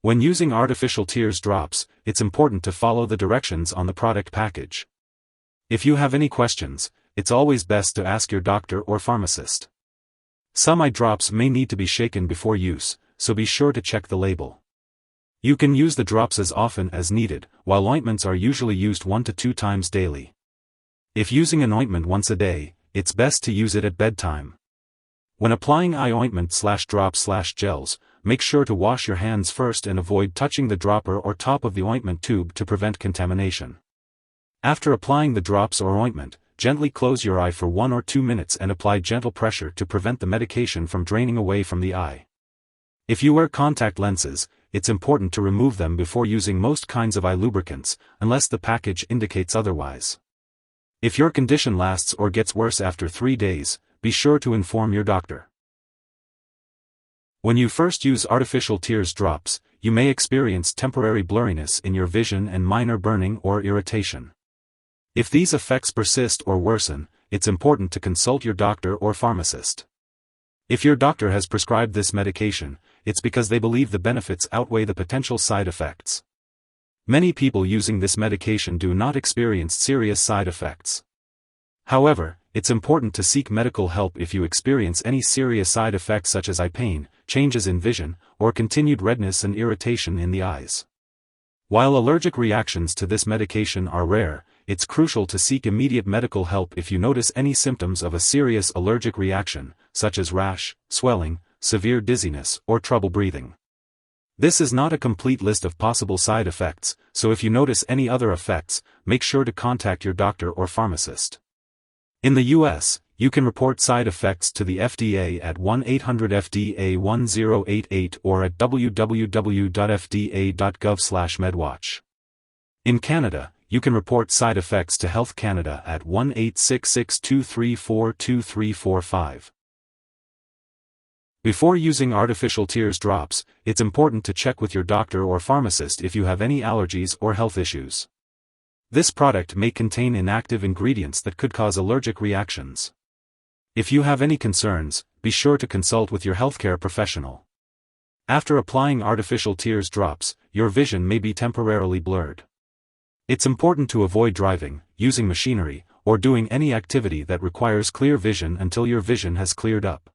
When using artificial tears drops, it's important to follow the directions on the product package. If you have any questions, it's always best to ask your doctor or pharmacist. Some eye drops may need to be shaken before use, so be sure to check the label. You can use the drops as often as needed, while ointments are usually used 1 to 2 times daily. If using an ointment once a day, it's best to use it at bedtime. When applying eye ointment/drops/gels, make sure to wash your hands first and avoid touching the dropper or top of the ointment tube to prevent contamination. After applying the drops or ointment, gently close your eye for 1 or 2 minutes and apply gentle pressure to prevent the medication from draining away from the eye. If you wear contact lenses, it's important to remove them before using most kinds of eye lubricants, unless the package indicates otherwise. If your condition lasts or gets worse after 3 days, be sure to inform your doctor. When you first use artificial tears drops, you may experience temporary blurriness in your vision and minor burning or irritation. If these effects persist or worsen, it's important to consult your doctor or pharmacist. If your doctor has prescribed this medication, it's because they believe the benefits outweigh the potential side effects. Many people using this medication do not experience serious side effects. However, it's important to seek medical help if you experience any serious side effects such as eye pain, changes in vision, or continued redness and irritation in the eyes. While allergic reactions to this medication are rare, it's crucial to seek immediate medical help if you notice any symptoms of a serious allergic reaction, such as rash, swelling, severe dizziness, or trouble breathing. This is not a complete list of possible side effects, so if you notice any other effects, make sure to contact your doctor or pharmacist. In the U.S., you can report side effects to the FDA at 1-800-FDA-1088 or at www.fda.gov/medwatch. In Canada, you can report side effects to Health Canada at 1-866-234-2345. Before using artificial tears drops, it's important to check with your doctor or pharmacist if you have any allergies or health issues. This product may contain inactive ingredients that could cause allergic reactions. If you have any concerns, be sure to consult with your healthcare professional. After applying artificial tears drops, your vision may be temporarily blurred. It's important to avoid driving, using machinery, or doing any activity that requires clear vision until your vision has cleared up.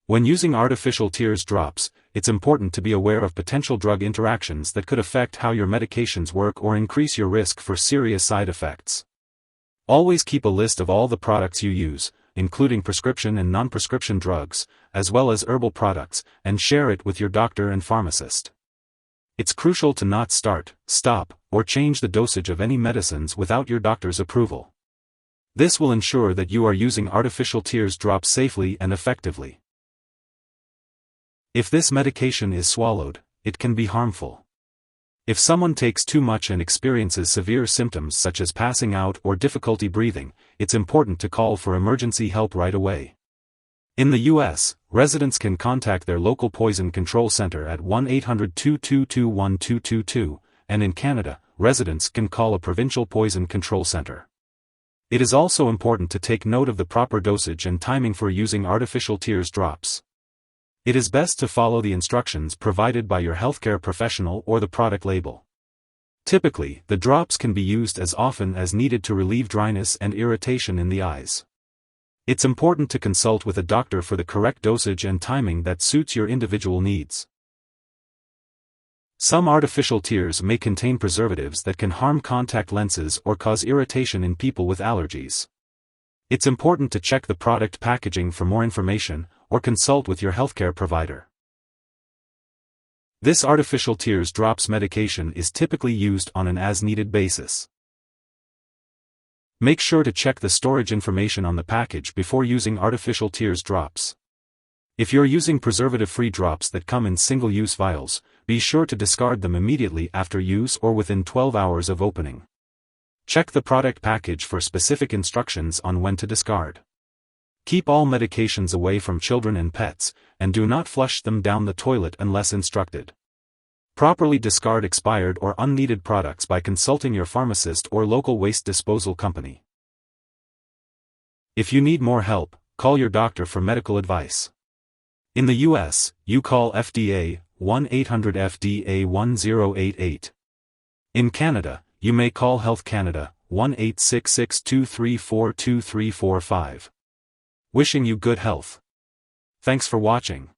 When using artificial tears drops, it's important to be aware of potential drug interactions that could affect how your medications work or increase your risk for serious side effects. Always keep a list of all the products you use, including prescription and non-prescription drugs, as well as herbal products, and share it with your doctor and pharmacist. It's crucial to not start, stop, or change the dosage of any medicines without your doctor's approval. This will ensure that you are using artificial tears drops safely and effectively. If this medication is swallowed, it can be harmful. If someone takes too much and experiences severe symptoms such as passing out or difficulty breathing, it's important to call for emergency help right away. In the U.S., residents can contact their local poison control center at 1-800-222-1222, and in Canada, residents can call a provincial poison control center. It is also important to take note of the proper dosage and timing for using artificial tears drops. It is best to follow the instructions provided by your healthcare professional or the product label. Typically, the drops can be used as often as needed to relieve dryness and irritation in the eyes. It's important to consult with a doctor for the correct dosage and timing that suits your individual needs. Some artificial tears may contain preservatives that can harm contact lenses or cause irritation in people with allergies. It's important to check the product packaging for more information, or consult with your healthcare provider. This artificial tears drops medication is typically used on an as-needed basis. Make sure to check the storage information on the package before using artificial tears drops. If you're using preservative-free drops that come in single-use vials, be sure to discard them immediately after use or within 12 hours of opening. Check the product package for specific instructions on when to discard. Keep all medications away from children and pets, and do not flush them down the toilet unless instructed. Properly discard expired or unneeded products by consulting your pharmacist or local waste disposal company. If you need more help, call your doctor for medical advice. In the U.S., you call FDA 1-800-FDA-1088. In Canada, you may call Health Canada, 1-866-234-2345. Wishing you good health. Thanks for watching.